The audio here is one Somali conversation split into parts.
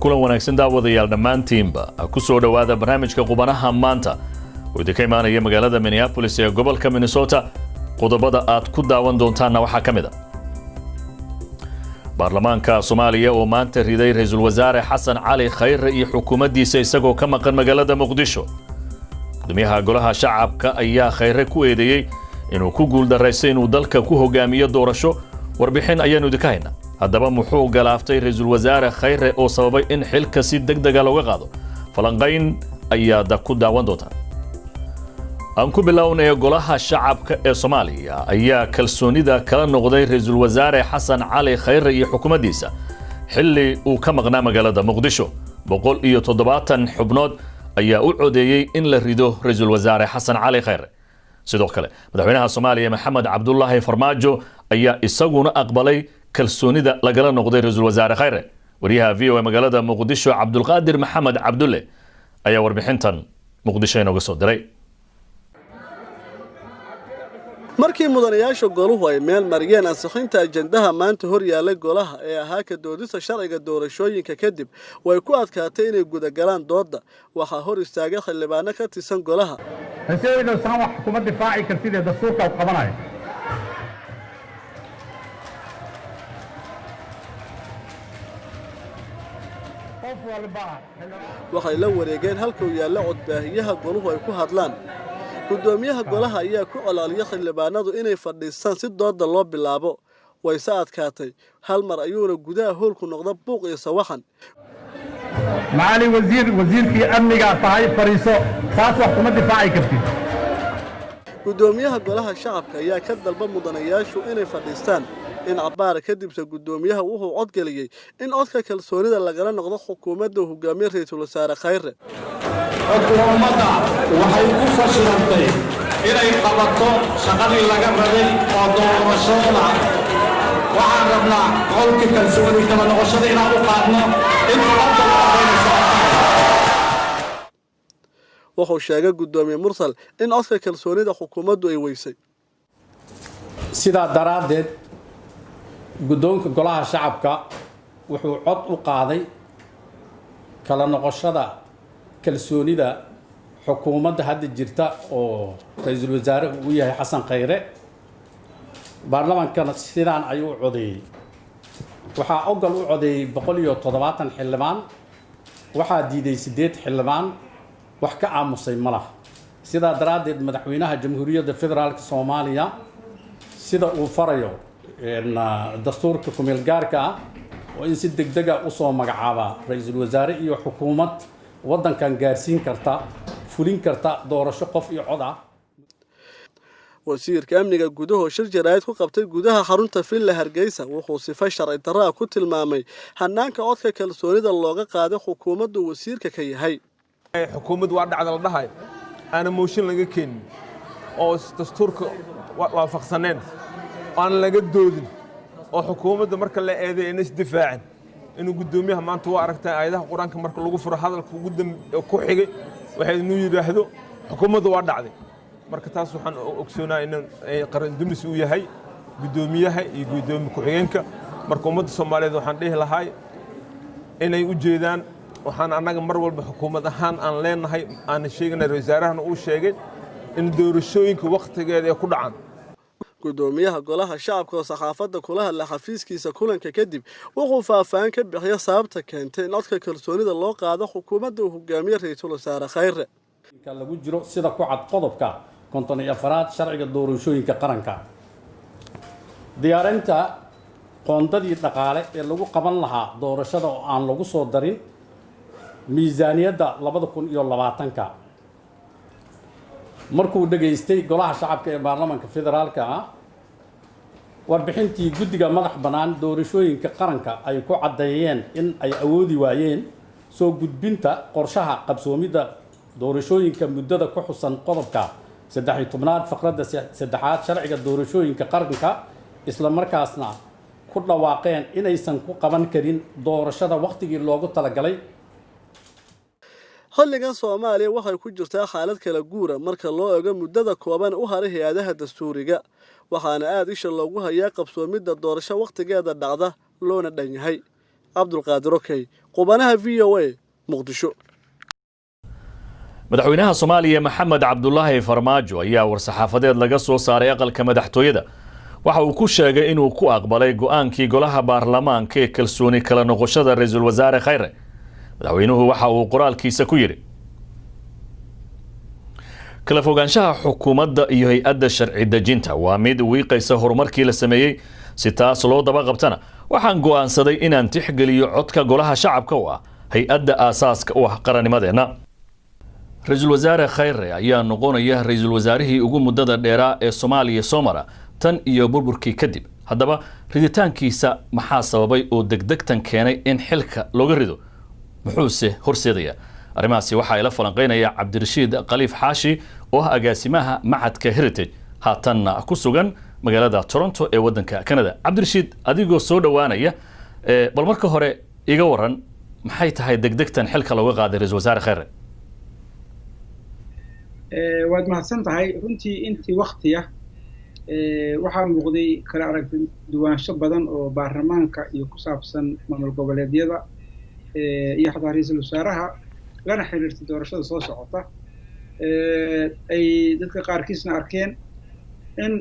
kulan wanaagsan daawadayaal dhammaantiinba ku soo dhawaada barnaamijka qubanaha maanta oo idinka imaanaya magaalada Minneapolis ee gobolka Minnesota. qodobada aad ku daawan doontaana waxaa ka mid ah baarlamaanka Soomaaliya oo maanta riday ra'iisul wasaare Xasan Cali Khayre iyo xukuumaddiisa isagoo ka maqan magaalada Muqdisho. gudoomiyaha golaha shacabka ayaa Khayre ku eedeeyay inuu ku guuldareystay inuu dalka ku hogaamiyo doorasho. warbixin ayaanu idinka haynaa. haddaba muxuu galaaftay ra'iisul wasaare Khayre oo sababay in xilka si degdeg ah looga qaado? falanqayn ayaa ku daawan doonta. aan ku bilownay golaha shacabka ee Soomaaliya ayaa kalsoonida kala noqday ra'iisul wasaare Xasan Cali Khayre iyo xukuumaddiisa xilli uu ka maqnaa magaalada Muqdisho. 170 xubnood ayaa u codeeyay in la rido ra'iisul wasaare Xasan Cali Khayre. sidoo kale madaxweynaha Soomaaliya Maxamed Cabdullaahi Farmaajo ayaa isaguna aqbalay kalsoonida lagala noqday ra'iisul wasaare Khayre. wariyaha VOA magaalada Muqdisho Cabdulqaadir Maxamed Cabdulle ayaa warbixintan Muqdisho inooga soo diray. markii mudanayaasha goluhu ay meel mariyeen ansixinta ajandaha maanta hor yaallay golaha ee ahaa ka doodista sharciga doorashooyinka kadib way ku adkaatay inay gudagalaan dooda. waxaa hor istaagay xildhibaano ka tirsan golaha. haseeyno saan wax kuma difaaci kartid ee dastuurka uu qabanayo. waxay la wareegeen halka uu yaalla codbaahiyaha goluhu ay ku hadlaan. gudoomiyaha golaha ayaa ku colaaliyay xildhibaanadu inay fadhiistaan si dooda loo bilaabo. wayse adkaatay hal mar ayuuna gudaha hoolku noqda buuq iyo sawaxan. maali wasiirkii amniga tahay fariiso taas wax kuma difaaci kartid. gudoomiyaha golaha shacabka ayaa ka dalba mudanayaashu inay fadhiistaan. in cabaar kadibse gudoomiyaha wuxuu codgeliyey in codka kalsoonida lagala noqdo xukuumadda hogaamiye ra'iisul wasaare Khayre. xukuumadda waxay ku fashilantay inay qabato shaqadii laga rabay oo doorashada. waxaan rabnaa codka kalsoonida kala noqoshada inaan u qaadno in codka wuxuu sheegay gudoomiye Mursal in codka kalsoonida xukuumaddu ay weysay. sidaa daraaddeed guddoonka golaha shacabka wuxuu cod u qaaday kala noqoshada kalsoonida xukuumadda hadda jirta oo ra'iisul wasaare uu yahay Xasan Khayre. baarlamaankana sidaan ayuu u codeeyay. waxaa ogol u codeeyay 170 xildhibaan. waxaa diiday 8 xildhibaan. wax ka aamusay ma laha. sidaa daraaddeed madaxweynaha jamhuuriyadda federaalka Soomaaliya sida uu farayo dastuurka kumeel gaarka ah oo in si degdeg ah u soo magacaaba ra'iisul wasaare iyo xukuumad waddankan gaarsiin karta fulin karta doorasho qof iyo cod ah. wasiirka amniga gudaha shir jaraa'id ku qabtay gudaha xarunta Villa Hargeysa wuxuu sifay sharci darro ku tilmaamay hanaanka codka kalsoonida looga qaaday xukuumadda wasiirka ka yahay. xukuumaddu waa dhacda la dhahay aan mooshin laga keenin oo dastuurka waafaqsaneen aan laga doodin oo xukuumadda marka la eeday in isdifaacin inuu gudoomiyaha maanta waa aragtay aayadaha quraanka marka lagu furo hadalka ugu ku xigay waxay inuu yiraahdo xukuumaddu waa dhacday. marka taas waxaan ogsoonahay in qaran dumis uu yahay gudoomiyaha iyo gudoomiye ku-xigeenka. marka ummadda Soomaaliyeed waxaan dhihi lahaa inay u jeedaan waxaan anaga mar walba xukuumad ahaan aan leenahay aan sheegnay wasaarahana uu sheegay in doorashooyinka waqtigeeda ay ku dhacaan. gudoomiyaha golaha shacabka oo saxaafadda kula hadlay xafiiskiisa kulanka kadib wuxuu faahfaahin ka bixiyay sababta keentay in codka kalsoonida loo qaado xukuumadda uu hogaamiye ra'iisul wasaare Khayre. lagu jiro sida ku cad qodobka 54 sharciga doorashooyinka qaranka. diyaarinta qoondadii dhaqaale ee lagu qaban lahaa doorashada oo aan lagu soo darin miisaaniyadda 2020 markuu dhageystay golaha shacabka ee baarlamaanka federaalka ah warbixintii guddiga madax bannaan doorashooyinka qaranka ay ku cadeeyeen in ay awoodi waayeen soo gudbinta qorshaha qabsoomidda doorashooyinka muddada ku xusan qodobka 13 faqradda 3 sharciga doorashooyinka qaranka isla markaasna ku dhawaaqeen inaysan ku qaban karin doorashada waqtigii loogu talagalay. xilligan Soomaaliya waxay ku jirtaa xaalad kala guura marka loo eego muddada kooban u haray hay'adaha dastuuriga. waxaana aad isha loogu hayaa qabsoomidda doorasho waqtigeeda dhacda loona dhan yahay. cabdulqaadir okey qubanaha VOA muqdisho. madaxweynaha Soomaaliya Maxamed Cabdullaahi Farmaajo ayaa war-saxaafadeed laga soo saaray aqalka madaxtooyada waxa uu ku sheegay inuu ku aqbalay go'aankii golaha baarlamaanka ee kalsooni kala noqoshada ra'iisul wasaare Khayre. madaxweynuhu waxa uu qoraalkiisa ku yiri kala fogaanshaha xukuumadda iyo hay-adda sharci dejinta waa mid wiiqaysa horumarkii la sameeyey si taas loo daba qabtana waxaan go'aansaday inaan tixgeliyo codka golaha shacabka oo ah hay-adda aasaaska u ah qarannimadeenna. ra'iisul wasaare Khayre ayaa noqonaya ra'iisul wasaarihii ugu muddada dheeraa ee Soomaaliya soo mara tan iyo burburkii kadib. haddaba riditaankiisa maxaa sababay oo degdegtan keenay in xilka looga rido muxuuse horseedaya arrimahaasi waxaa ila falanqeynaya Cabdirashiid Khaliif Xaashi oo ah agaasimaha macadka Heritage haatanna ku sugan magaalada Toronto ee waddanka Canada. Cabdirashiid adigoo soo dhawaanaya bal marka hore iga waran maxay tahay degdegtan xilka looga qaaday ra'iisul wasaare Khayre? waad mahadsan tahay runtii intii waqtiya waxaa muuqday kala aragti duwaansho badan oo baarlamaanka iyo ku saabsan maamul goboleedyada iyo xataa ra'iisul wasaaraha lana xiriirtay doorashada soo socota ay dadka qaarkiisna arkeen in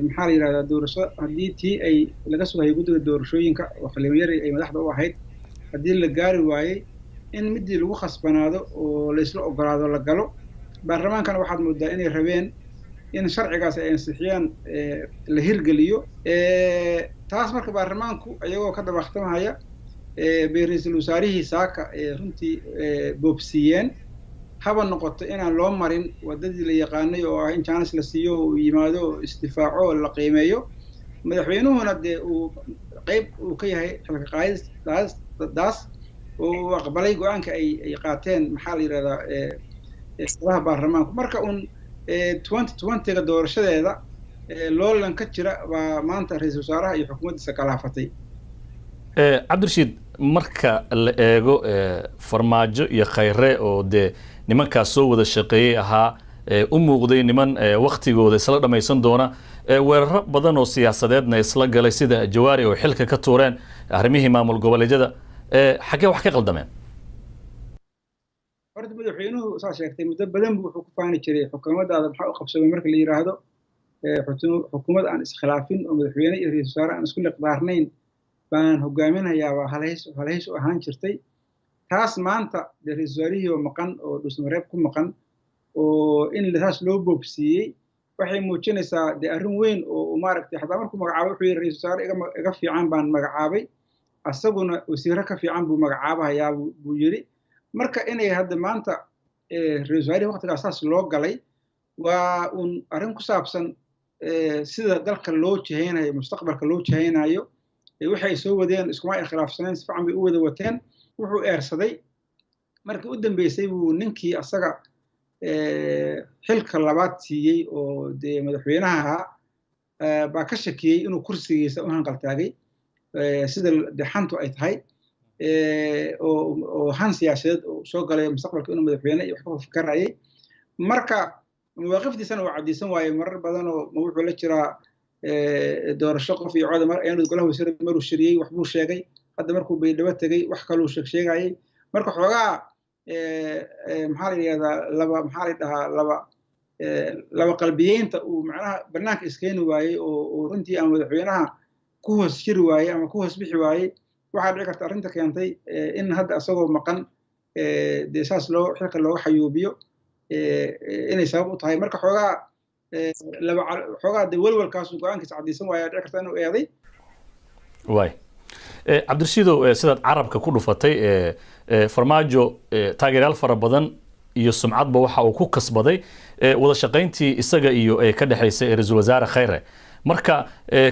maxaa la yidhahdaa doorasho haddii tii ay laga sugayay guddiga doorashooyinka oo xildhibaanyari ay madaxda u ahayd haddii la gaari waayey in midii lagu khasbanaado oo la isla ogolaado la galo. baarlamaankana waxaad moodaa inay rabeen in sharcigaas ay ansixiyaan la hirgeliyo. taas marka baarlamaanku ayagoo ka dabaqtamaya bay ra'iisul wasaarihii saaka runtii boobsiiyeen haba noqoto inaan loo marin wadadii la yaqaanay oo ah in jaanis la siiyo uu yimaado oo istifaaco oo la qiimeeyo. madaxweynuhuna dee uu qayb uu ka yahay xilka qaadis oo uu aqbalay go-aanka ay qaateen maxaa la yidhahdaa salaha baarlamaanku. marka un 2020ga doorashadeeda loolan ka jira baa maanta ra'iisul wasaaraha iyo xukuumaddiisa kalaafatay. Cabdirashiid marka la eego Farmaajo iyo Khayre oo dee nimankaas soo wada shaqeeyay ahaa u muuqday niman waqtigooda isla dhamaysan doona weeraro badan oo siyaasadeedna isla galay sida Jawaari oo xilka ka tuureen arrimihii maamul goboleedyada xagee wax ka qaldameen? horta madaxweynuhu saa sheegtay muddo badan buu wuxuu ku faani jiray xukuumaddaada maxaa u qabsamay marka la yiraahdo xukuumad aan iskhilaafin oo madaxweyne iyo ra'iisul wasaare aan isku liqdaarnayn baan hogaaminayaa waa halhays u ahaan jirtay. taas maanta dee ra'iisul wasaarihii oo maqan oo dhusmareeb ku maqan oo in taas loo boobsiiyey waxay muujinaysaa dee arrin weyn oo maaragtay xataa markuu magacaabay wuxuu yidhi ra'iisul wasaare iga fiican baan magacaabay asaguna wasiiro ka fiican buu magacaabahayaa buu yidhi. marka inay hadda maanta ra'iisul wasaarihii waqtigaas saas loo galay waa un arrin ku saabsan sida dalka loo jihaynayo mustaqbalka loo jihaynayo waxay soo wadeen iskuma ay khilaafsaneen si fiican bay u wada wateen. wuxuu eersaday markii u dambeysay buu ninkii asaga xilka labaad siiyey oo dee madaxweynaha ahaa baa ka shakiyey inuu kursigiisa u hanqaltaagay sida xantu ay tahay oo han siyaasadeed oo soo galay mustaqbalka inuu madaxweyne iyo wax ka fikirayay. marka mawaaqiftiisana waa caddiisan waaye marar badan oo wuxuu la jiraa doorasho qof iyo cod golaha wasiirada maruu shiriyey waxbuu sheegay. hadda markuu baydhabo tegey wax kaluu sheegayay. marka xoogaa maxaa la yidhahdaa laba qalbiyeynta uu macnaha banaanka iskeeni waayey oo runtii aan madaxweynaha ku hoos jiri waayey ama ku hoos bixi waayey waxaa dhici karta arrinta keentay in hadda asagoo maqan dee saas xilka looga xayuubiyo inay sabab u tahay. marka xoogaa dee welwelkaasu go-aankiisa caddiisan waaya dhici karta inuu eeday. waay Cabdirashiidow sidaad carabka ku dhufatay Farmaajo taageerayaal fara badan iyo sumcadba waxa uu ku kasbaday wada shaqayntii isaga iyo ka dhaxaysay ra'iisul wasaare Khayre. marka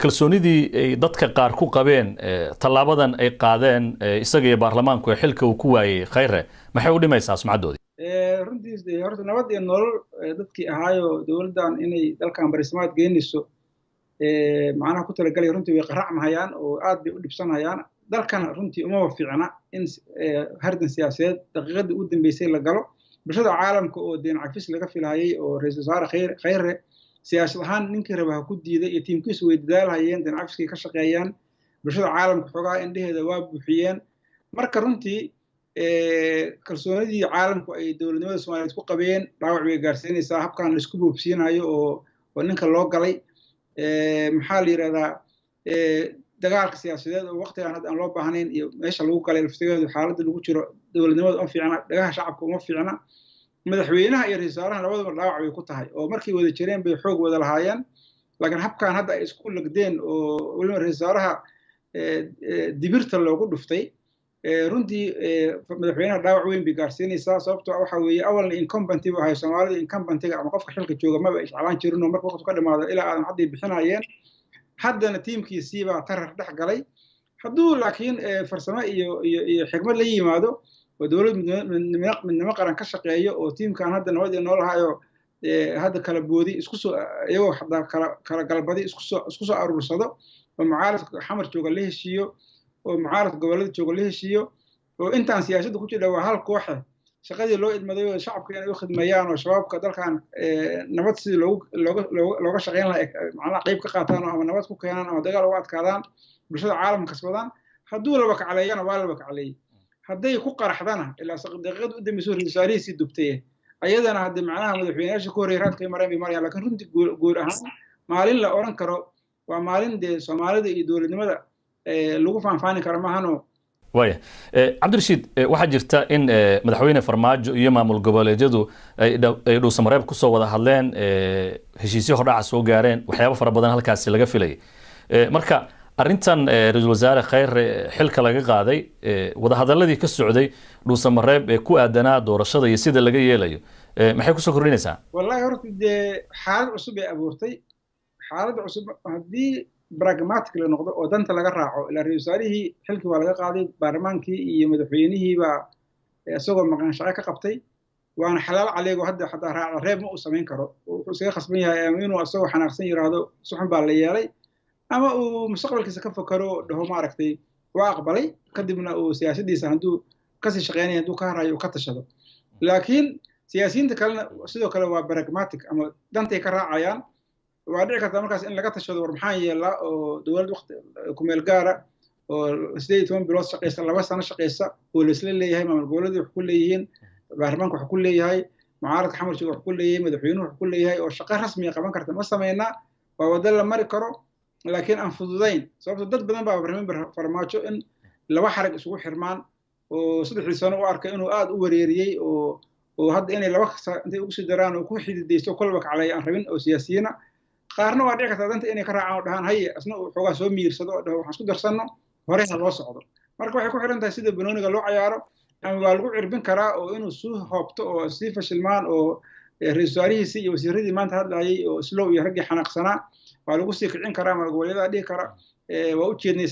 kalsoonidii ay dadka qaar ku qabeen talaabadan ay qaadeen isaga iyo baarlamaanku xilka uu ku waayay Khayre maxay u dhimaysaa sumcadoodii? runtii horta nabad iyo nolol dadkii ahaayo dowladdan inay dalkan barismaad geynayso macnaha ku talagalay runtii way qaracmahayaan oo aad bay u dhibsanayaan. dalkana runtii uma fiicna in hardan siyaasadeed daqiiqadii u dambeysay la galo. bulshada caalamka oo deen cafis laga filahayay oo ra'iisul wasaare Khayre siyaasad ahaan ninkii raba ha ku diiday iyo tiimkiisu way dadaalhayeen deen cafiskii ka shaqeeyaan. bulshada caalamka xoogaa indhaheeda waa buuxiyeen marka runtii kalsoonidii caalamku ay dowladnimada Soomaaliyeed ku qabeen dhaawac way gaarsiinaysaa habkan la isku boobsiinayo oo ninka loo galay maxaa la yiraahdaa dagaalka siyaasadeed oo waqtigan hadda aan loo baahnayn iyo meesha lagu galay laftigeedu xaaladda lagu jiro dowladnimada uma fiicna dhagaha shacabka uma fiicna madaxweynaha iyo ra'iisul wasaaraha labadaba dhaawac way ku tahay oo markii wada jireen bay xoog wada lahaayeen laakiin habkan hadda ay isku lagdeen oo waliba ra'iisul wasaaraha dibirta loogu dhuftay runtii madaxweynaha dhaawac weyn bay gaarsiinaysaa sababtoo waxa weeye awalna incumbent buu ahay Soomaalida incumbentiga ama qofka xilka jooga maba iscaalaan jirin oo marka waqti ka dhamaado ilaa aadan hadda bixinayeen haddana tiimkiisii baa tarar dhex galay hadduu laakiin farsamo iyo xigmad la yimaado oo dowlad midnimo qaran ka shaqeeyo oo tiimkan hadda nabad iyo noolahayo hadda kala boodi isku soo iyagoo hadda kala galbadi isku soo aruursado oo mucaaradka xamar jooga la heshiiyo oo mucaaradka gobolada jooga la heshiiyo oo intaan siyaasadda ku jira waa hal kooxe shaqadii loo idmaday oo shacabka inay u khidmeeyaan oo shabaabka dalkan nabad sidii looga shaqeyn lahaa macnaha qayb ka qaataan ama nabad ku keenaan ama dagaal uga adkaadaan bulshada caalamka kasbadaan hadduu laba kacleeyana waa laba kacleeyay hadday ku qaraxdana ilaa daqiiqad u dambeysay ra'iisul wasaarihiisii dubtay ayadana hadda macnaha madaxweynayaasha ku horeeyay raadkay marayaan laakiin runtii guud ahaan maalin la oran karo waa maalin dee Soomaalida iyo dowladnimada lagu faanfaani karo maahano waya cabdirashiid waxaa jirta in madaxweyne farmaajo iyo maamul goboleedyadu ay dhuusamareeb ku soo wada hadleen heshiisyo hordhaca soo gaareen waxyaabo fara badan halkaasi laga filayay marka arrintan ra'iisul wasaare Khayre xilka laga qaaday wada hadaladii ka socday dhuusamareeb ee ku aadanaa doorashada iyo sida laga yeelayo maxay ku soo kordhinaysaa wallahi horta dee xaalad cusub ay abuurtay xaalad cusub haddii pragmatic la noqdo oo danta laga raaco ilaa ra'iisul wasaarihii xilkii waa laga qaaday baarlamaankii iyo madaxweynihii baa isagoo maqan shaqo ka qabtay waana xalaal caleego hadda xataa raaca reeb ma uu samayn karo wuxuu isaga khasban yahay ama inuu isagoo xanaaqsan yiraahdo suxun baa la yeelay ama uu mustaqbalkiisa ka fakaro dhaho maaragtay waa aqbalay kadibna uu siyaasadiisa hadduu kasii shaqeynaya hadduu ka harayo ka tashado laakiin siyaasiyiinta kalena sidoo kale waa pragmatic ama dantay ka raacayaan waa dhici kartaa markaas in laga tashado war maxaan yeelaa oo dowlad waqti ku meel gaara oo 18 bilood shaqeysa 2 sano shaqeysa oo la isla leeyahay maamul goboleedku wax ku leeyihiin baarlamaanku wax ku leeyahay mucaaradka xamar jooga wax ku leeyahay madaxweynuhu wax ku leeyahay oo shaqo rasmi ah qaban karta ma sameynaa waa wada la mari karo laakiin aan fududayn sababtoo dad badan baa barnaamij farmaajo in laba xarag isugu xirmaan oo 3 sano u arkay inuu aad u wareeriyay oo hadda inay laba intay ugu sii daraan oo ku xidideysto kolba kaclay aan rabin oo siyaasiyiina qaarna waa dhici kartaa danta inay ka raacaan oo dhahaan haye asna uu xoogaa soo miirsado oo dhaho waxaan isku darsanno hore ha loo socdo marka waxay ku xiran tahay sida banooniga loo ciyaaro ama waa lagu cirbin karaa oo inuu suu hoobto oo sii fashilmaan oo ra'iisul wasaarihiisii iyo wasiiradii maanta hadlayay oo islow iyo raggii xanaaqsanaa waa lagu sii kicin karaa maamul goboleedyada dhihi kara waa u jeednay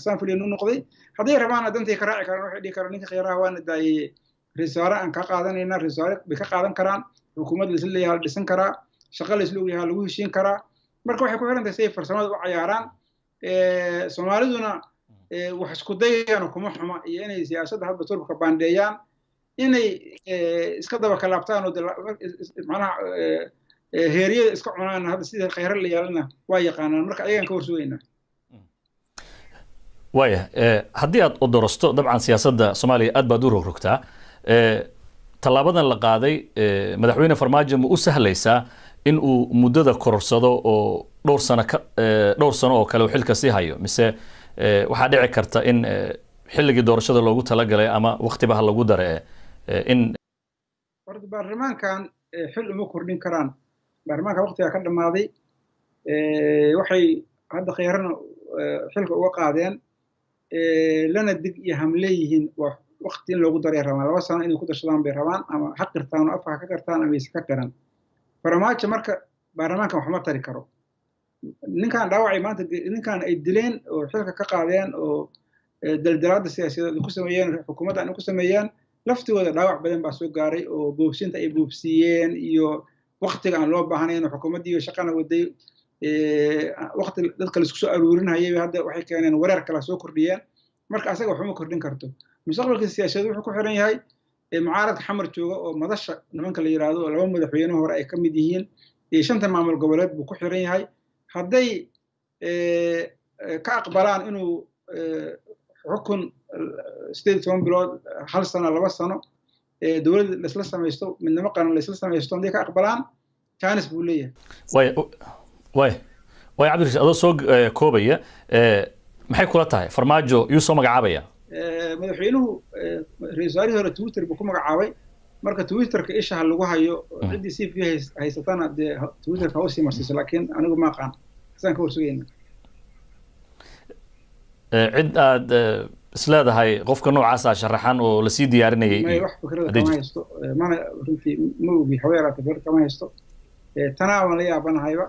saan filin u noqday hadday rabaana dantay ka raaci karaan waxay dhihi karaan ninka khayraha waana daayay ra'iisul wasaare aan ka qaadanayna ra'iisul wasaare bay ka qaadan karaan xukuumad la isla leeyahay la dhisan karaa shaqo la isla ogyahay lagu heshiin karaa marka waxay ku xiran tahay siday farsamada u cayaaraan Soomaaliduna wax isku dayayaan kuma xuma iyo inay siyaasadda hadba turka baandeeyaan inay iska daba kalaabtaan oo macnaha heeriyada iska cunaan hadda sida Khayre la yeelana waa yaqaanaan marka ayagan ka warsugaynaa waya haddii aad odorosto dabcan siyaasadda Soomaaliya aad baad u rogrogtaa talaabadan la qaaday madaxweyne farmaajo ma u sahlaysaa in uu muddada kororsado oo dhowr sano oo kale uu xilka sii hayo mise waxaa dhici karta in xilligii doorashada loogu talagalay ama waqtiba ha lagu dare in horta baarlamaankan xil uma kordhin karaan baarlamaanka waqtiga ka dhamaaday waxay hadda Khayrena xilka uga qaadeen lana dig iyo hamleeyihiin waqti in loogu daray rabaan 2 sano inay ku darsadaan bay rabaan ama xaq qirtaan oo afka ka qirtaan ama iska qiran farmaajo marka baarlamaanka wax ma tari karo ninkan dhaawacay maanta ninkan ay dileen oo xilka ka qaadeen oo daldalaada siyaasadeed ku sameeyeen xukuumadda ay ku sameeyeen laftigooda dhaawac badan baa soo gaaray oo boobsinta ay boobsiyeen iyo waqtiga aan loo baahnayn oo xukuumadda iyo shaqana waday waqti dadka la isku soo aruurinayay hadda waxay keeneen wareer kala soo kordhiyeen marka asaga wax uma kordhin karto mustaqbalka siyaasadeed wuxuu ku xiran yahay mucaaradka xamar jooga oo madasha nimanka la yiraahdo oo 2 madaxweyne hore ay ka mid yihiin iyo 5 maamul goboleed buu ku xiran yahay hadday ka aqbalaan inuu xukun 18 bilood hal sano 2 sano dowladda la isla samaysto midnimo qaran la isla samaysto hadii ka aqbalaan chance buu leeyahay way cabdirashiid adoo soo koobaya maxay kula tahay farmaajo yuu soo magacaabaya madaxweynuhu ra'iisul wasaarihii hore Twitter buu ku magacaabay marka Twitterka isha lagu hayo cidii si haysatana Twitterka oo sii marsiiso laakiin anigu ma aqaan saan ka warsugayna cid aad isleedahay qofka noocaas ah sharaxan oo la sii diyaarinayay ma wax fikrada kama haysto mana runtii ma ogi xaweerata fikrada kama haysto tanaawan la yaabanahayba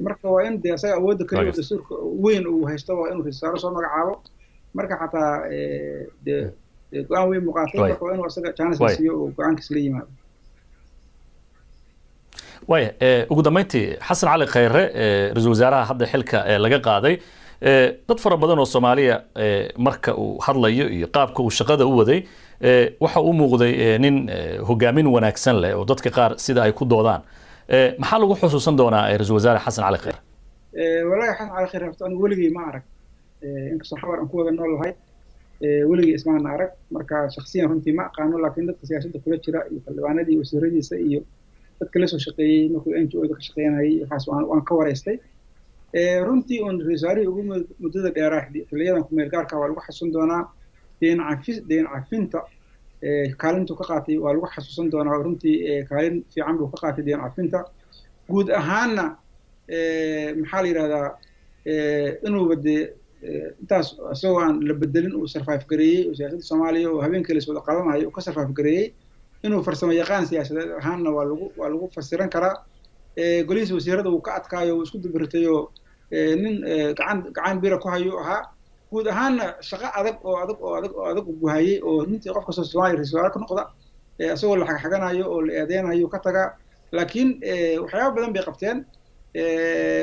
marka waa in asaga awoodda kaliya dastuurka weyn uu haysto waa inuu ra'iisul soo magacaabo marka xataa go'aan weyn muuqaatay marka waa inuu asaga chance siiyo oo go'aankiisa la yimaado ugu dambeyntii xasan cali khayre ra'iisul wasaaraha hadda xilka laga qaaday dad fara badan oo Soomaaliya marka uu hadlayo iyo qaabka uu shaqada u waday waxa uu muuqday nin hogaamin wanaagsan leh oo dadka qaar sida ay ku doodaan maxaa lagu xusuusan doonaa ra'iisul wasaare xasan cali khayre walahi xasan cali khayre anigu weligii ma arag inkastoo xabar aan ku wada noolahay weligii ismaan arag marka shakhsiyan runtii ma aqaano laakiin dadka siyaasadda kula jira iyo xildhibaanadii iyo wasiiradiisa iyo dadka la soo shaqeeyay markuu NGO-da ka shaqeynayay waxaas waan ka wareystay runtii on ra'iisul ugu muddada dheeraa xiliyadan ku meel gaarka waa lagu xasuusan doonaa deen cafinta kaalintu ka qaatay waa lagu xasuusan doonaa runtii kaalin fiican buu ka qaatay deen cafinta guud ahaanna maxaa la yiraahdaa inuu bade intaas asagoo aan la bedelin uu survive gareeyay siyaasadda Soomaaliya oo habeenkii la soo qaadanayo ka survive gareeyay inuu farsamo yaqaan siyaasadeed ahaanna waa lagu fasiran karaa golihiisa wasiirada uu ka adkaayo uu isku dibirtayo nin gacan bira ku hayo ahaa guud ahaanna shaqo adag uu hayay oo nintii qofka Soomaaliya ra'iisul wasaare ka noqda asagoo la xagxaganayo oo la eedeynayo ka taga laakiin waxyaabo badan bay qabteen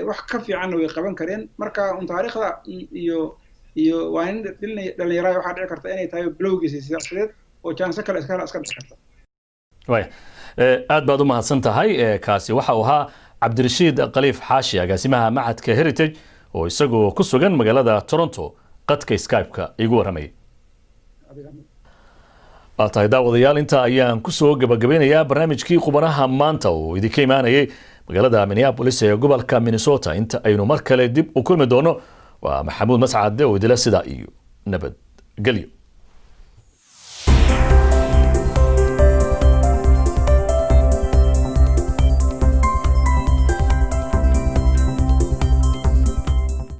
wax ka fiican way qaban kareen marka taariikhda iyo waa in dhalinyarada waxa dhici karta inay tahay bloggiisa siyaasadeed oo chance kale iska dhexi karta aad baad u mahadsan tahay kaasi waxa uu ahaa cabdirashiid khaliif xaashi agaasimaha macadka heritage oo isagoo ku sugan magaalada Toronto qadka Skype-ka igu waramay tahay daawadayaal inta ayaan ku soo gabagabeynayaa barnaamijkii qubanaha maanta oo idinka imaanayay magaalada Minneapolis ee gobolka Minnesota inta aynu mar kale dib u kulmi doono waa Maxamuud Mascade oo idila sida iyo nabad gelyo